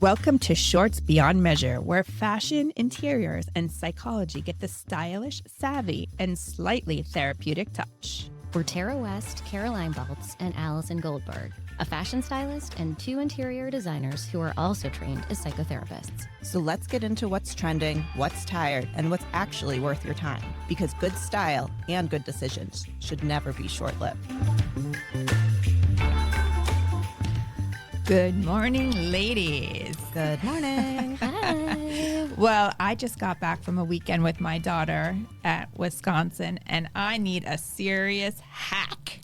Welcome to Shorts Beyond Measure, where fashion, interiors, and psychology get the stylish, savvy, and slightly therapeutic touch. We're Tara West, Caroline Baltz, and Allison Goldberg, a fashion stylist and two interior designers who are also trained as psychotherapists. So let's get into what's trending, what's tired, and what's actually worth your time. Because good style and good decisions should never be short-lived. Good morning, ladies. Good morning. Hi. Well, I just got back from a weekend with my daughter at Wisconsin, and I need a serious hack.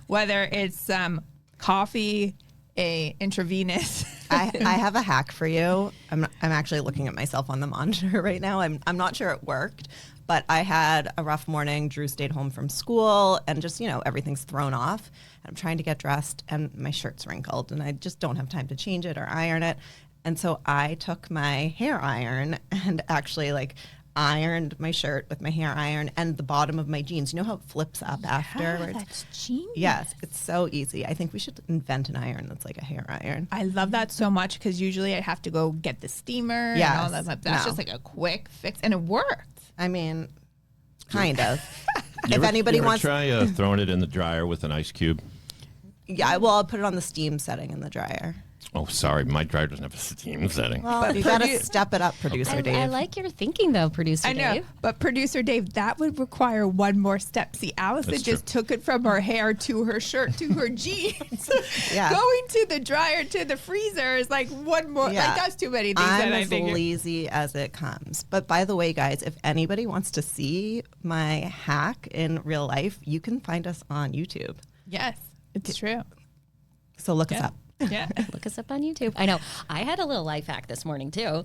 Whether it's some coffee, a intravenous. I have a hack for you. I'm actually looking at myself on the monitor right now. I'm not sure it worked, but I had a rough morning. Drew stayed home from school, and just, everything's thrown off. I'm trying to get dressed, and my shirt's wrinkled, and I just don't have time to change it or iron it. And so I took my hair iron and actually ironed my shirt with my hair iron and the bottom of my jeans. You know how it flips up afterwards? That's genius. Yes, it's so easy. I think we should invent an iron that's like a hair iron. I love that so much because usually I have to go get the steamer and all that. That's just like a quick fix, and it worked. I mean, kind of. If anybody wants, try throwing it in the dryer with an ice cube. Yeah, well, I'll put it on the steam setting in the dryer. Oh, sorry, my dryer doesn't have a steam setting. Well, you gotta step it up, producer Dave. I like your thinking, though, producer Dave. I know, but producer Dave, that would require one more step. See, Allison just took it from her hair to her shirt to her jeans. Yeah. Going to the dryer to the freezer is like one more. Yeah. Like that's too many things. I'm that as lazy as it comes. But by the way, guys, if anybody wants to see my hack in real life, you can find us on YouTube. Yes, it's true. So look us up. Yeah. Look us up on YouTube. I know. I had a little life hack this morning, too.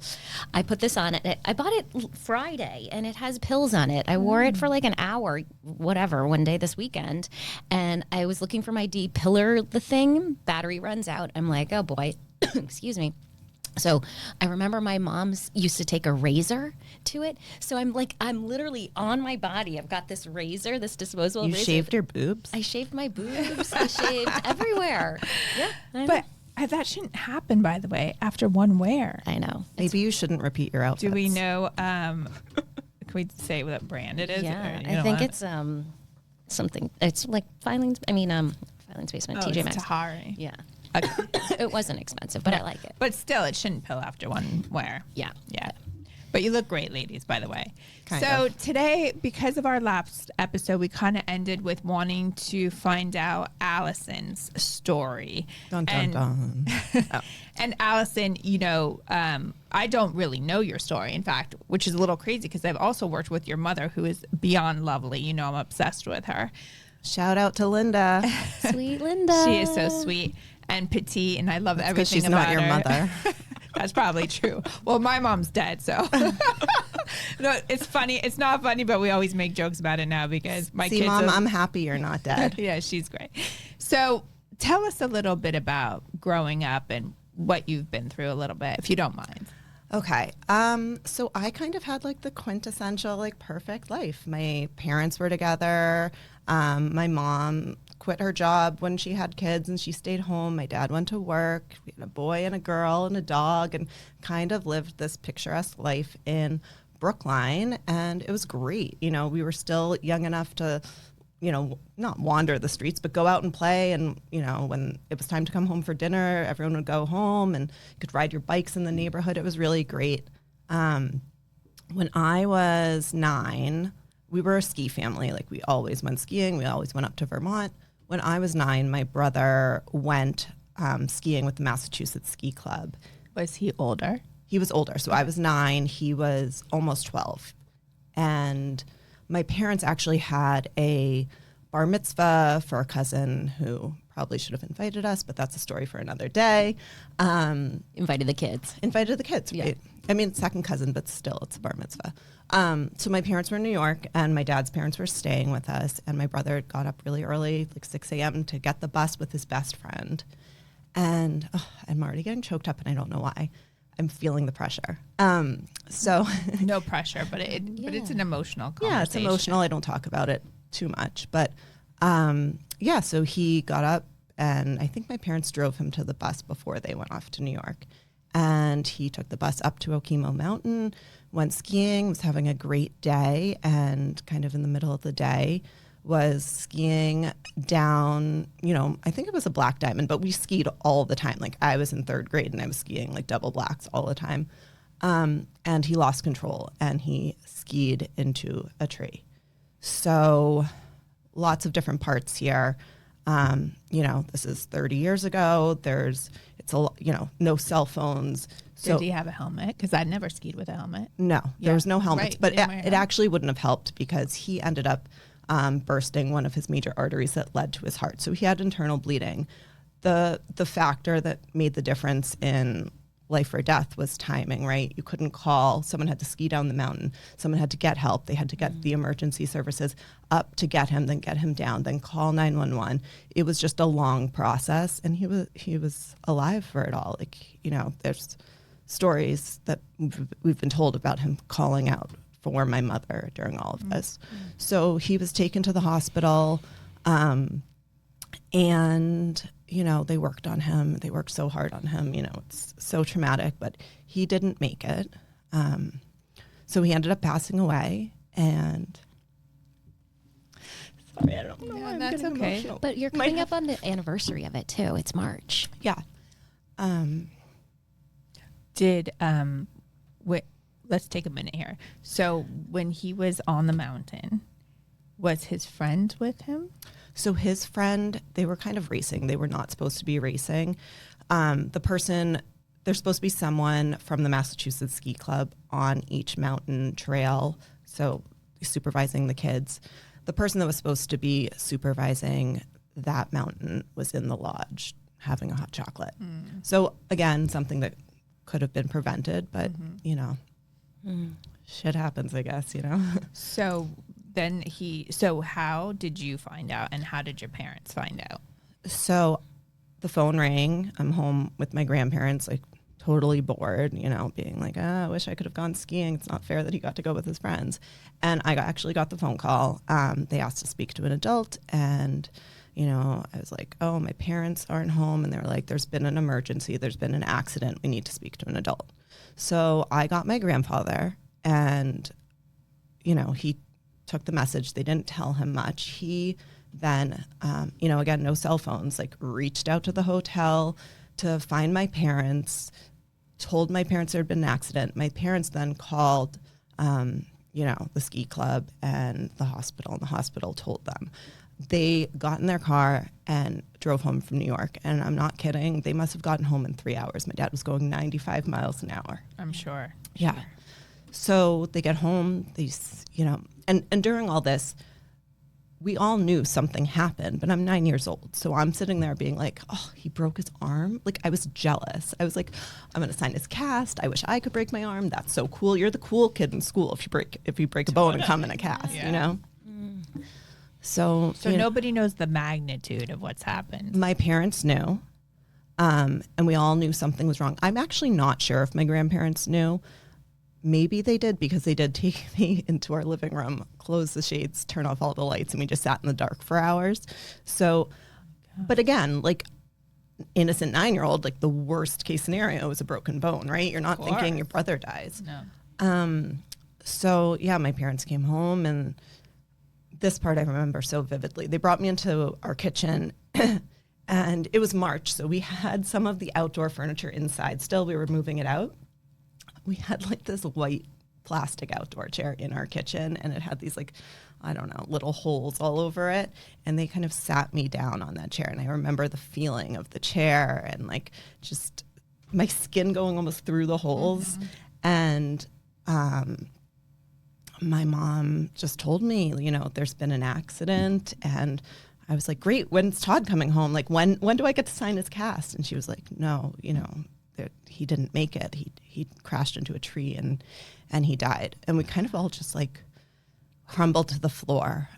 I put this on it. I bought it Friday, and it has pills on it. I wore it for like an hour, one day this weekend. And I was looking for my D-pillar, the thing. Battery runs out. I'm like, oh, boy. Excuse me. So I remember my mom's used to take a razor to it. So I'm literally on my body. I've got this razor, this disposable razor. You shaved your boobs? I shaved my boobs. I shaved everywhere. Yeah. But that shouldn't happen, by the way, after one wear. I know. Maybe you shouldn't repeat your outfits. Do we know, can we say what brand it is? Yeah, I think it's something. It's like Filings Basement, TJ Maxx. Tahari. Yeah. Okay. It wasn't expensive, but I like it. But still, it shouldn't pill after one wear. Yeah. Yeah. But you look great, ladies, by the way. Kind so of. today, because of our last episode, we kind of ended with wanting to find out Allison's story. Dun, dun, dun. Oh. And Allison, I don't really know your story, in fact, which is a little crazy because I've also worked with your mother, who is beyond lovely. I'm obsessed with her. Shout out to Linda. Sweet Linda. She is so sweet and petite, and I love everything Because she's about not your her. mother. That's probably true. Well, my mom's dead, so. No, it's funny. It's not funny, but we always make jokes about it now because my kids. Mom, I'm happy you're not dead. Yeah, she's great. So tell us a little bit about growing up and what you've been through a little bit, if you don't mind. Okay. So I kind of had the quintessential perfect life. My parents were together. My mom quit her job when she had kids and she stayed home. My dad went to work. We had a boy and a girl and a dog and kind of lived this picturesque life in Brookline, and it was great. We were still young enough to, not wander the streets, but go out and play. And, when it was time to come home for dinner, everyone would go home and you could ride your bikes in the neighborhood. It was really great. When I was 9, we were a ski family. We always went skiing. We always went up to Vermont. When I was 9, my brother went skiing with the Massachusetts Ski Club. Was he older? He was older. So I was 9. He was almost 12. And my parents actually had a bar mitzvah for a cousin who probably should have invited us, but that's a story for another day. Invited the kids. Invited the kids, Yeah. right? I mean, second cousin, but still, it's a bar mitzvah. So my parents were in New York, and my dad's parents were staying with us, and my brother got up really early, 6 a.m., to get the bus with his best friend. And I'm already getting choked up, and I don't know why. I'm feeling the pressure. So No pressure, but it's an emotional conversation. yeah, it's emotional. I don't talk about it too much, but so he got up, and I think my parents drove him to the bus before they went off to New York. And he took the bus up to Okemo Mountain, went skiing, was having a great day, and kind of in the middle of the day was skiing down, I think it was a black diamond, but we skied all the time. Like I was in 3rd grade and I was skiing like double blacks all the time. And he lost control and he skied into a tree. So lots of different parts here. This is 30 years ago. No cell phones. So, did he have a helmet? Because I'd never skied with a helmet. No, there was no helmets, right, but it actually wouldn't have helped because he ended up bursting one of his major arteries that led to his heart. So he had internal bleeding. The factor that made the difference in life or death was timing, right? You couldn't call. Someone had to ski down the mountain. Someone had to get help. They had to get the emergency services up to get him, then get him down, then call 911. It was just a long process, and he was alive for it all. There's stories that we've been told about him calling out for my mother during all of this. So he was taken to the hospital, and they worked on him. They worked so hard on him. It's so traumatic, but he didn't make it. So he ended up passing away. And sorry, I don't know. Yeah, that's okay. Emotional. But you're coming up on the anniversary of it too. It's March. Yeah. Let's take a minute here. So when he was on the mountain, was his friend with him? So his friend, they were kind of racing. They were not supposed to be racing. There's supposed to be someone from the Massachusetts Ski Club on each mountain trail, so supervising the kids. The person that was supposed to be supervising that mountain was in the lodge having a hot chocolate. So again, something that could have been prevented, but shit happens, I guess, So then so how did you find out, and how did your parents find out? So the phone rang. I'm home with my grandparents, like totally bored, being like, I wish I could have gone skiing. It's not fair that he got to go with his friends. And I actually got the phone call. They asked to speak to an adult, and I was like, oh, my parents aren't home. And they were like, there's been an emergency. There's been an accident. We need to speak to an adult. So I got my grandfather, and, he took the message. They didn't tell him much. He then, again, no cell phones, like reached out to the hotel to find my parents, told my parents there had been an accident. My parents then called, the ski club and the hospital told them. They got in their car and drove home from New York. And I'm not kidding. They must have gotten home in 3 hours. My dad was going 95 miles an hour. I'm sure. Yeah. Sure. So they get home, and during all this, we all knew something happened, but I'm 9 years old. So I'm sitting there being like, oh, he broke his arm. Like, I was jealous. I was like, I'm going to sign his cast. I wish I could break my arm. That's so cool. You're the cool kid in school if you break a bone and come in a cast, So nobody knows the magnitude of what's happened. My parents knew, and we all knew something was wrong. I'm actually not sure if my grandparents knew. Maybe they did, because they did take me into our living room, close the shades, turn off all the lights, and we just sat in the dark for hours. So, but again, like innocent 9-year-old, like the worst case scenario is a broken bone, right? You're not thinking your brother dies. No. So yeah, my parents came home, and this part I remember so vividly. They brought me into our kitchen and it was March. So we had some of the outdoor furniture inside. Still, we were moving it out. We had like this white plastic outdoor chair in our kitchen, and it had these little holes all over it. And they kind of sat me down on that chair. And I remember the feeling of the chair and like just my skin going almost through the holes. And my mom just told me, there's been an accident. And I was like, great, when's Todd coming home? Like, when do I get to sign his cast? And she was like, no, he didn't make it. He crashed into a tree and he died. And we kind of all just like crumbled to the floor.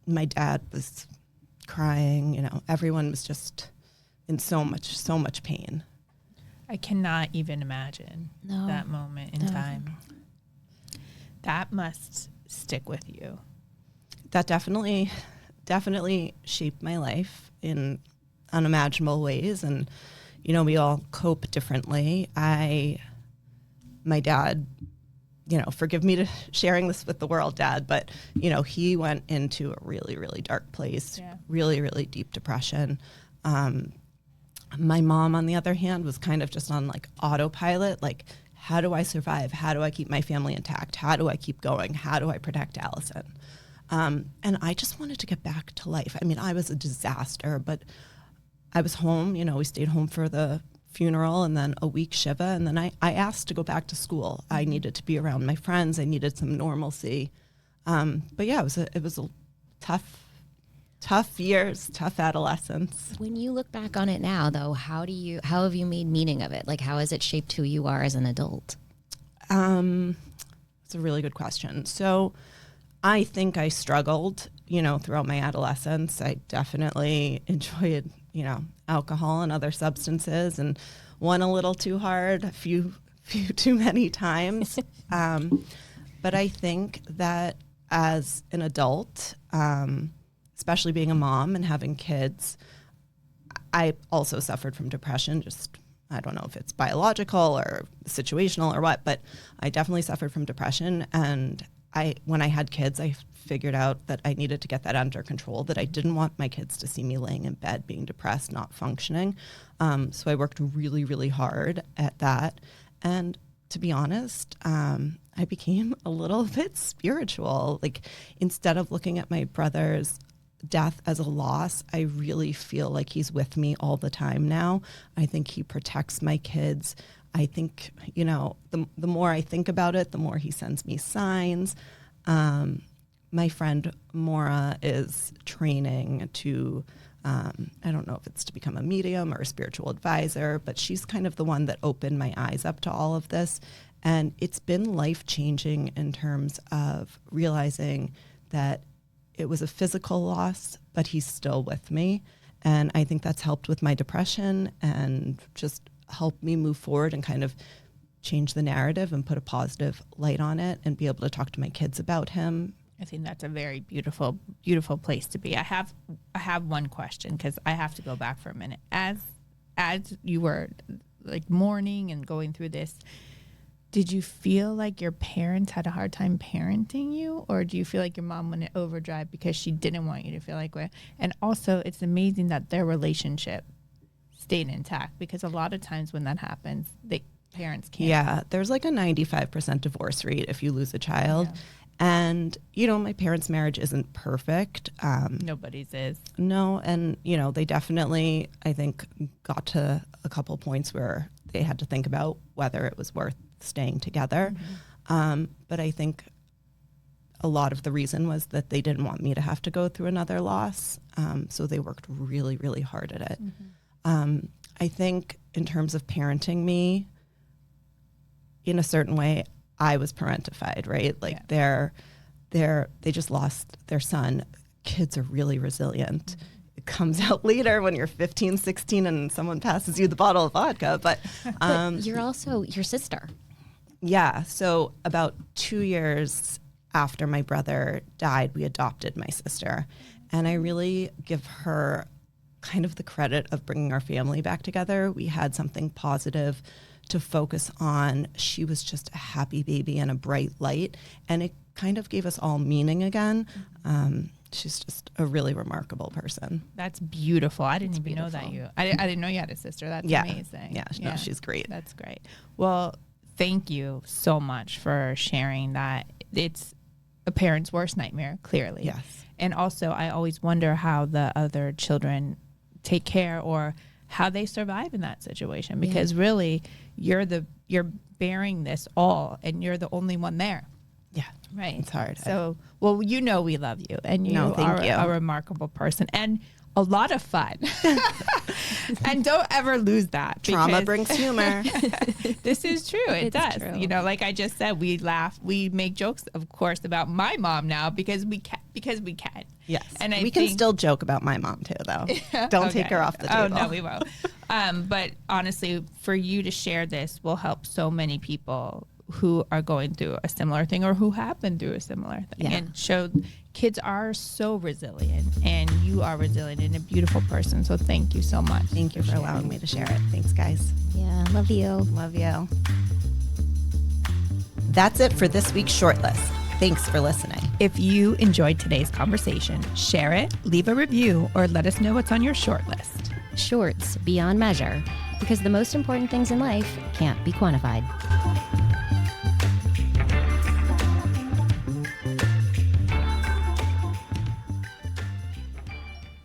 My dad was crying, everyone was just in so much pain. I cannot even imagine that moment in time. That must stick with you. That definitely shaped my life in unimaginable ways. And, we all cope differently. My dad, forgive me to sharing this with the world, Dad, but, he went into a really, really dark place, really, really deep depression. My mom, on the other hand, was kind of just on like autopilot, like, how do I survive? How do I keep my family intact? How do I keep going? How do I protect Allison? And I just wanted to get back to life. I mean, I was a disaster, but I was home, we stayed home for the funeral and then a week Shiva. And then I asked to go back to school. I needed to be around my friends. I needed some normalcy. But yeah, it was a tough years, tough adolescence. When you look back on it now, though, how have you made meaning of it? Like, how has it shaped who you are as an adult? It's a really good question. So I think I struggled, throughout my adolescence. I definitely enjoyed, alcohol and other substances, and one a little too hard, a few too many times. But I think that as an adult, especially being a mom and having kids, I also suffered from depression. Just, I don't know if it's biological or situational or what, but I definitely suffered from depression. And when I had kids, I figured out that I needed to get that under control, that I didn't want my kids to see me laying in bed, being depressed, not functioning. So I worked really, really hard at that. And to be honest, I became a little bit spiritual. Like, instead of looking at my brother's death as a loss, I really feel like he's with me all the time now. I think he protects my kids. I think, the more I think about it, the more he sends me signs. My friend Maura is training to, I don't know if it's to become a medium or a spiritual advisor, but she's kind of the one that opened my eyes up to all of this. And it's been life-changing in terms of realizing that it was a physical loss, but he's still with me. And I think that's helped with my depression and just helped me move forward and kind of change the narrative and put a positive light on it and be able to talk to my kids about him. I think that's a very beautiful, beautiful place to be. I have one question, because I have to go back for a minute. As you were like mourning and going through this, did you feel like your parents had a hard time parenting you, or do you feel like your mom went in overdrive because she didn't want you to feel like that? And also, it's amazing that their relationship stayed intact, because a lot of times when that happens, parents can't. Yeah, there's like a 95% divorce rate if you lose a child. Yeah. And, my parents' marriage isn't perfect. Nobody's is. No, and, they definitely, I think, got to a couple points where they had to think about whether it was worth staying together. Mm-hmm. But I think a lot of the reason was that they didn't want me to have to go through another loss. So they worked really, really hard at it. Mm-hmm. I think in terms of parenting me, in a certain way, I was parentified, right? Like they just lost their son. Kids are really resilient. Mm-hmm. It comes out later when you're 15, 16 and someone passes you the bottle of vodka. But you're also your sister. Yeah. So about 2 years after my brother died, we adopted my sister. And I really give her kind of the credit of bringing our family back together. We had something positive to focus on. She was just a happy baby and a bright light, and it kind of gave us all meaning again. She's just a really remarkable person. That's beautiful. I didn't even know that I didn't know you had a sister. That's amazing. Yeah, no, she's great. That's great. Well, thank you so much for sharing that. It's a parent's worst nightmare, clearly. Yes. And also, I always wonder how the other children take care or how they survive in that situation, because really you're bearing this all and you're the only one there. Yeah. Right. It's hard. So, well, we love you, and you are a remarkable person and a lot of fun. And don't ever lose that. Trauma brings humor. This is true. It does. True. Like I just said, we laugh, we make jokes, of course, about my mom now because we can. Yes. And we can still joke about my mom too, though. Don't take her off the table. Oh, no, we won't. But honestly, for you to share this will help so many people who are going through a similar thing or who have been through a similar thing, Yeah. and show kids are so resilient, and you are resilient and a beautiful person. So thank you so much. Thank you for allowing me to share it. Thanks, guys. Yeah, love you. Love you. That's it for this week's Shortlist. Thanks for listening. If you enjoyed today's conversation, share it, leave a review, or let us know what's on your short list. Shorts beyond measure, because the most important things in life can't be quantified.